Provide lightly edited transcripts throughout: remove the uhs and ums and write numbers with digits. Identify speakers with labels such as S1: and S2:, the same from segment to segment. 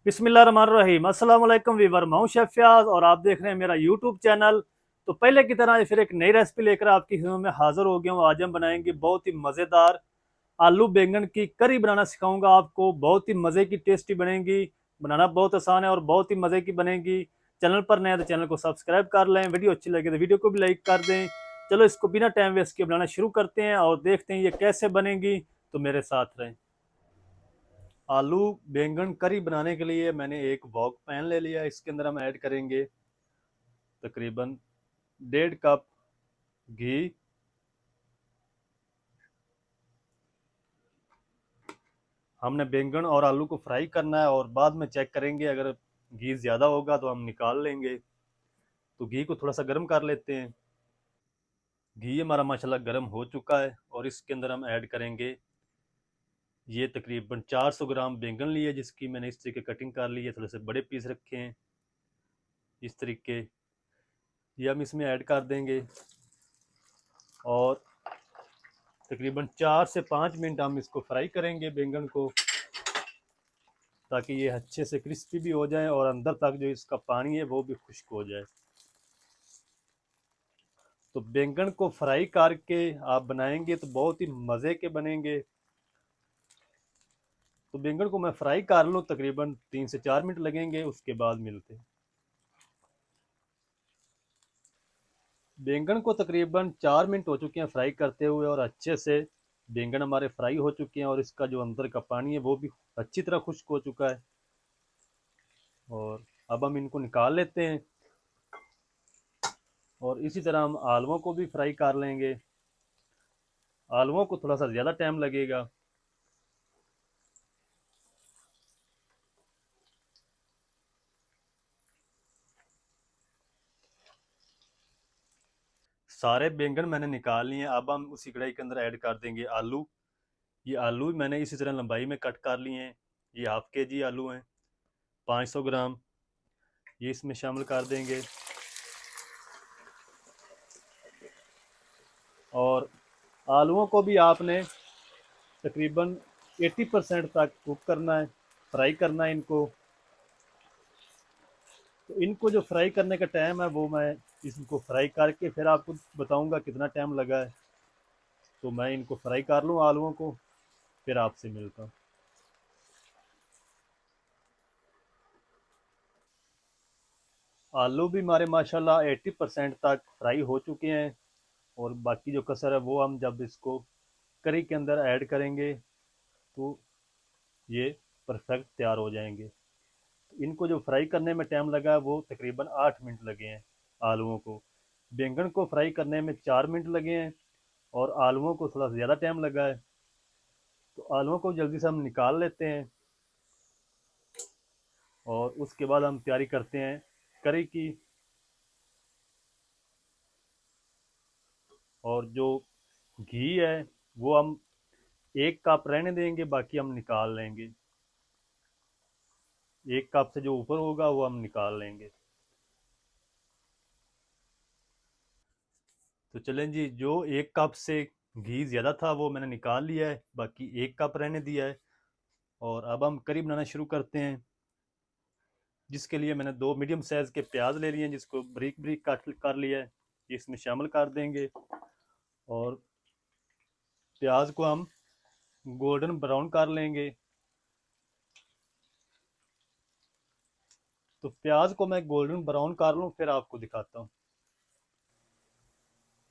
S1: बिस्मिल्लाहिर्रहमानिर्रहीम। अस्सलाम वालेकुम वीवर, मैं हूं शेफ फयाज और आप देख रहे हैं मेरा यूट्यूब चैनल। तो पहले की तरह फिर एक नई रेसिपी लेकर आपकी खिदमत में हाजिर हो गया हूं। आज हम बनाएंगे बहुत ही मज़ेदार आलू बैंगन की करी बनाना सिखाऊंगा आपको। बहुत ही मज़े की टेस्टी बनेगी, बनाना बहुत आसान है और बहुत ही मज़े की बनेगी। चैनल पर नए तो चैनल को सब्सक्राइब कर लें, वीडियो अच्छी लगे तो वीडियो को भी लाइक कर दें। चलो इसको बिना टाइम वेस्ट किए बनाना शुरू करते हैं और देखते हैं ये कैसे बनेगी। तो मेरे साथ रहें। आलू बैंगन करी बनाने के लिए मैंने एक वॉक पैन ले लिया। इसके अंदर हम ऐड करेंगे तकरीबन 1.5 कप घी। हमने बैंगन और आलू को फ्राई करना है और बाद में चेक करेंगे, अगर घी ज़्यादा होगा तो हम निकाल लेंगे। तो घी को थोड़ा सा गर्म कर लेते हैं। घी हमारा माशाल्लाह गर्म हो चुका है और इसके अंदर हम ऐड करेंगे ये तकरीबन 400 ग्राम बैंगन लिए, जिसकी मैंने इस तरीके कटिंग कर ली है। थोड़े से बड़े पीस रखे हैं इस तरीके। ये हम इसमें ऐड कर देंगे और तकरीबन 4 से 5 मिनट हम इसको फ्राई करेंगे बैंगन को, ताकि ये अच्छे से क्रिस्पी भी हो जाए और अंदर तक जो इसका पानी है वो भी खुश्क हो जाए। तो बैंगन को फ्राई करके आप बनाएंगे तो बहुत ही मज़े के बनेंगे। तो बैंगन को मैं फ्राई कर लूँ, तकरीबन 3 से 4 मिनट लगेंगे, उसके बाद मिलते हैं। बैंगन को तकरीबन 4 मिनट हो चुके हैं फ्राई करते हुए और अच्छे से बैंगन हमारे फ्राई हो चुके हैं और इसका जो अंदर का पानी है वो भी अच्छी तरह खुश्क हो चुका है। और अब हम इनको निकाल लेते हैं और इसी तरह हम आलुओं को भी फ्राई कर लेंगे। आलुओं को थोड़ा सा ज़्यादा टाइम लगेगा। सारे बैंगन मैंने निकाल लिए हैं। अब हम उसी कढ़ाई के अंदर ऐड कर देंगे आलू। ये आलू मैंने इसी तरह लंबाई में कट कर लिए हैं। ये हाफ के जी आलू हैं, 500 ग्राम। ये इसमें शामिल कर देंगे और आलूओं को भी आपने तकरीबन 80% तक कुक करना है, फ्राई करना है इनको। तो इनको जो फ्राई करने का टाइम है वो मैं इसको फ्राई करके फिर आपको बताऊंगा कितना टाइम लगा है। तो मैं इनको फ्राई कर लूँ आलूओं को, फिर आपसे मिलता हूँ। आलू भी हमारे माशाल्लाह 80% तक फ्राई हो चुके हैं और बाकी जो कसर है वो हम जब इसको करी के अंदर ऐड करेंगे तो ये परफेक्ट तैयार हो जाएंगे। इनको जो फ्राई करने में टाइम लगा है वो तकरीबन 8 मिनट लगे हैं आलूओं को। बैंगन को फ्राई करने में 4 मिनट लगे हैं और आलूओं को थोड़ा ज़्यादा टाइम लगा है। तो आलूओं को जल्दी से हम निकाल लेते हैं और उसके बाद हम तैयारी करते हैं करी की। और जो घी है वो हम 1 कप रहने देंगे, बाकी हम निकाल लेंगे। 1 कप से जो ऊपर होगा वो हम निकाल लेंगे। तो चलें जी, जो 1 कप से घी ज़्यादा था वो मैंने निकाल लिया है, बाकी 1 कप रहने दिया है। और अब हम करी बनाना शुरू करते हैं, जिसके लिए मैंने 2 मीडियम साइज़ के प्याज ले लिए हैं, जिसको ब्रीक ब्रीक काट कर लिया है। ये इसमें शामिल कर देंगे और प्याज को हम गोल्डन ब्राउन कर लेंगे। तो प्याज को मैं गोल्डन ब्राउन कर लूँ फिर आपको दिखाता हूँ।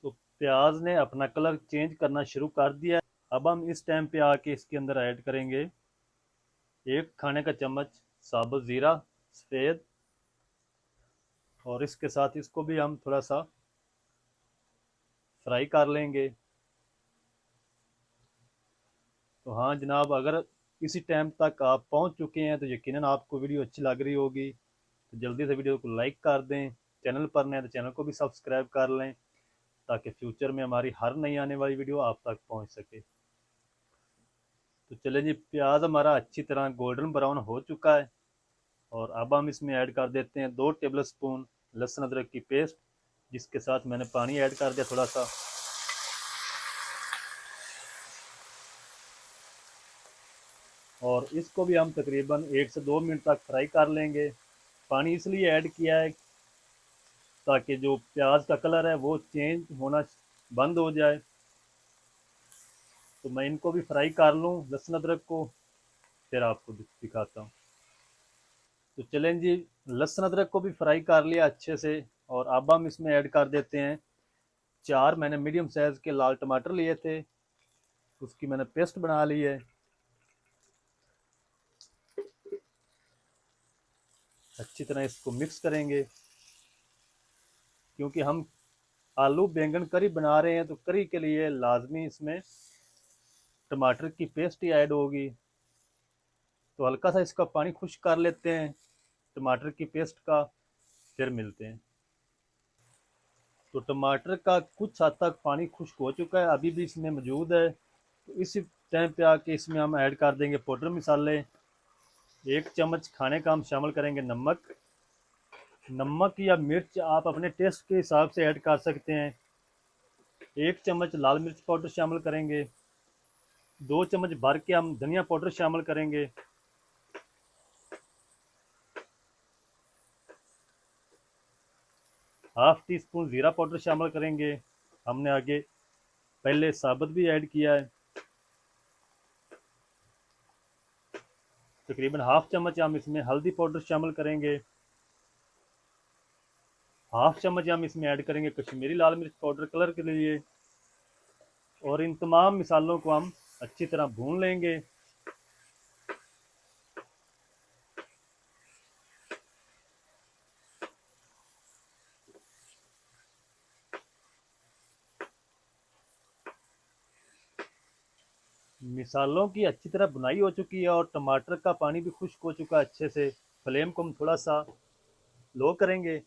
S1: तो प्याज ने अपना कलर चेंज करना शुरू कर दिया है। अब हम इस टाइम पे आके इसके अंदर ऐड करेंगे 1 खाने का चम्मच साबुत ज़ीरा सफ़ेद और इसके साथ इसको भी हम थोड़ा सा फ्राई कर लेंगे। तो हाँ जनाब, अगर इसी टाइम तक आप पहुंच चुके हैं तो यकीनन आपको वीडियो अच्छी लग रही होगी। तो जल्दी से वीडियो को लाइक कर दें, चैनल पर नए तो चैनल को भी सब्सक्राइब कर लें, ताकि फ्यूचर में हमारी हर नई आने वाली वीडियो आप तक पहुंच सके। तो चले जी, प्याज हमारा अच्छी तरह गोल्डन ब्राउन हो चुका है और अब हम इसमें ऐड कर देते हैं 2 टेबल स्पून लहसुन अदरक की पेस्ट, जिसके साथ मैंने पानी ऐड कर दिया थोड़ा सा। और इसको भी हम तकरीबन 1 से 2 मिनट तक फ्राई कर लेंगे। पानी इसलिए ऐड किया है ताकि जो प्याज का कलर है वो चेंज होना बंद हो जाए। तो मैं इनको भी फ्राई कर लूँ लहसुन अदरक को, फिर आपको दिखाता हूँ। तो चलें जी, लहसुन अदरक को भी फ्राई कर लिया अच्छे से। और अब हम इसमें ऐड कर देते हैं 4 मैंने मीडियम साइज़ के लाल टमाटर लिए थे, उसकी मैंने पेस्ट बना ली है। अच्छी तरह इसको मिक्स करेंगे, क्योंकि हम आलू बैंगन करी बना रहे हैं तो करी के लिए लाजमी इसमें टमाटर की पेस्ट ही ऐड होगी। तो हल्का सा इसका पानी खुश्क कर लेते हैं टमाटर की पेस्ट का, फिर मिलते हैं। तो टमाटर का कुछ हद तक पानी खुश्क हो चुका है, अभी भी इसमें मौजूद है। तो इसी टाइम पे आके इसमें हम ऐड कर देंगे पाउडर मसाले। 1 चम्मच खाने का हम शामिल करेंगे नमक। नमक या मिर्च आप अपने टेस्ट के हिसाब से ऐड कर सकते हैं। 1 चम्मच लाल मिर्च पाउडर शामिल करेंगे। 2 चम्मच भर के हम धनिया पाउडर शामिल करेंगे। हाफ टी स्पून ज़ीरा पाउडर शामिल करेंगे। हमने आगे पहले साबुत भी ऐड किया है। तकरीबन हाफ चम्मच हम इसमें हल्दी पाउडर शामिल करेंगे। हाफ चम्मच हम इसमें ऐड करेंगे कश्मीरी लाल मिर्च पाउडर कलर के लिए। और इन तमाम मिसालों को हम अच्छी तरह भून लेंगे। मिसालों की अच्छी तरह बुनाई हो चुकी है और टमाटर का पानी भी खुश्क हो चुका है अच्छे से। फ्लेम को हम थोड़ा सा लो करेंगे।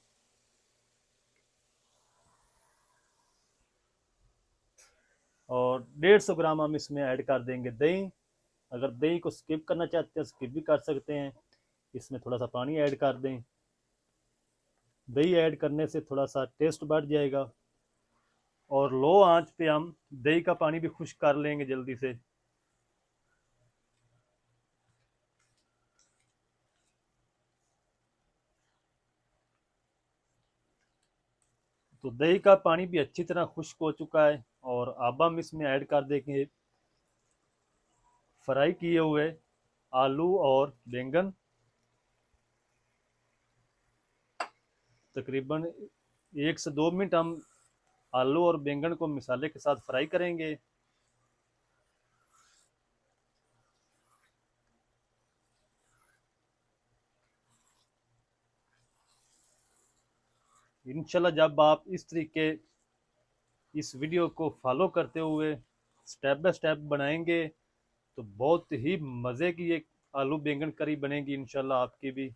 S1: और 150 ग्राम हम इसमें ऐड कर देंगे दही। अगर दही को स्किप करना चाहते हैं स्किप भी कर सकते हैं, इसमें थोड़ा सा पानी ऐड कर दें। दही ऐड करने से थोड़ा सा टेस्ट बढ़ जाएगा। और लो आंच पे हम दही का पानी भी खुश्क कर लेंगे जल्दी से। तो दही का पानी भी अच्छी तरह खुश्क हो चुका है। और अब हम इसमें ऐड कर देंगे फ्राई किए हुए आलू और बैंगन। तकरीबन 1 से 2 मिनट हम आलू और बैंगन को मसाले के साथ फ्राई करेंगे। इंशाल्लाह जब आप इस तरीके इस वीडियो को फॉलो करते हुए स्टेप बाय स्टेप बनाएंगे तो बहुत ही मज़े की एक आलू बैंगन करी बनेगी इंशाल्लाह आपकी भी।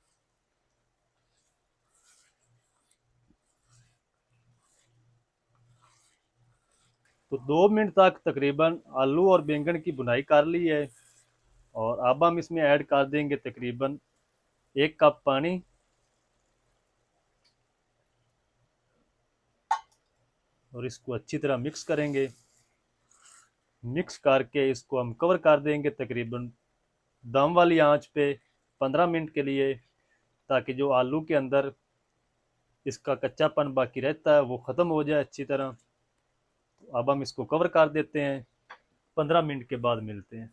S1: तो 2 मिनट तक तकरीबन आलू और बैंगन की बुनाई कर ली है। और अब हम इसमें ऐड कर देंगे तकरीबन 1 कप पानी। और इसको अच्छी तरह मिक्स करेंगे। मिक्स करके इसको हम कवर कर देंगे तकरीबन दम वाली आंच पे 15 मिनट के लिए, ताकि जो आलू के अंदर इसका कच्चापन बाकी रहता है वो ख़त्म हो जाए अच्छी तरह। तो अब हम इसको कवर कर देते हैं। 15 मिनट के बाद मिलते हैं।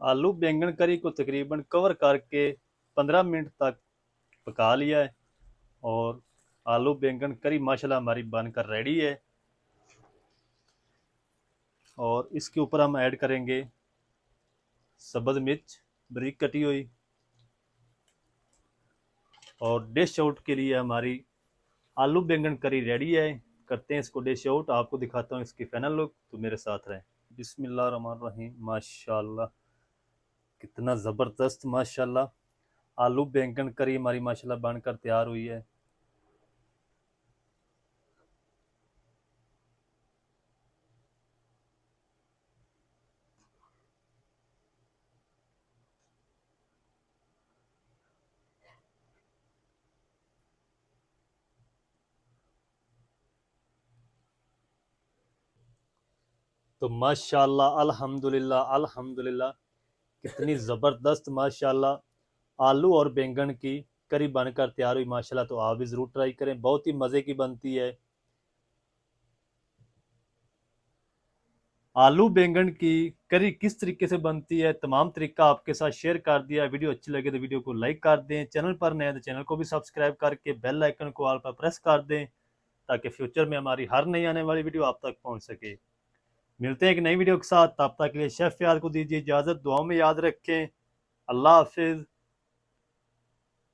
S1: आलू बैंगन करी को तकरीबन कवर करके 15 मिनट तक पका लिया है। और आलू बैंगन करी माशाल्लाह हमारी बनकर रेडी है। और इसके ऊपर हम ऐड करेंगे सब्ज़ मिर्च बारीक कटी हुई। और डिश आउट के लिए हमारी आलू बैंगन करी रेडी है। करते हैं इसको डिश आउट, आपको दिखाता हूँ इसकी फाइनल लुक, तो मेरे साथ रहें। बिस्मिल्लाहिर्रहमानिर्रहीम। माशाल्लाह कितना ज़बरदस्त माशाल्लाह आलू बैंगन करी हमारी माशाल्लाह बनकर तैयार हुई है। तो माशाल्लाह अल्हम्दुलिल्लाह अल्हम्दुलिल्लाह कितनी ज़बरदस्त माशाल्लाह आलू और बैंगन की करी बनकर तैयार हुई माशाल्लाह। तो आप भी ज़रूर ट्राई करें, बहुत ही मज़े की बनती है। आलू बैंगन की करी किस तरीके से बनती है, तमाम तरीका आपके साथ शेयर कर दिया। वीडियो अच्छी लगे तो वीडियो को लाइक कर दें, चैनल पर नए हैं तो चैनल को भी सब्सक्राइब करके बेल आइकन को ऑल पर प्रेस कर दें, ताकि फ्यूचर में हमारी हर नई आने वाली वीडियो आप तक पहुंच सके। मिलते हैं एक नई वीडियो के साथ, तब तक के लिए शेफ याद को दीजिए इजाज़त, दुआओं में याद रखें। अल्लाह हाफिज़।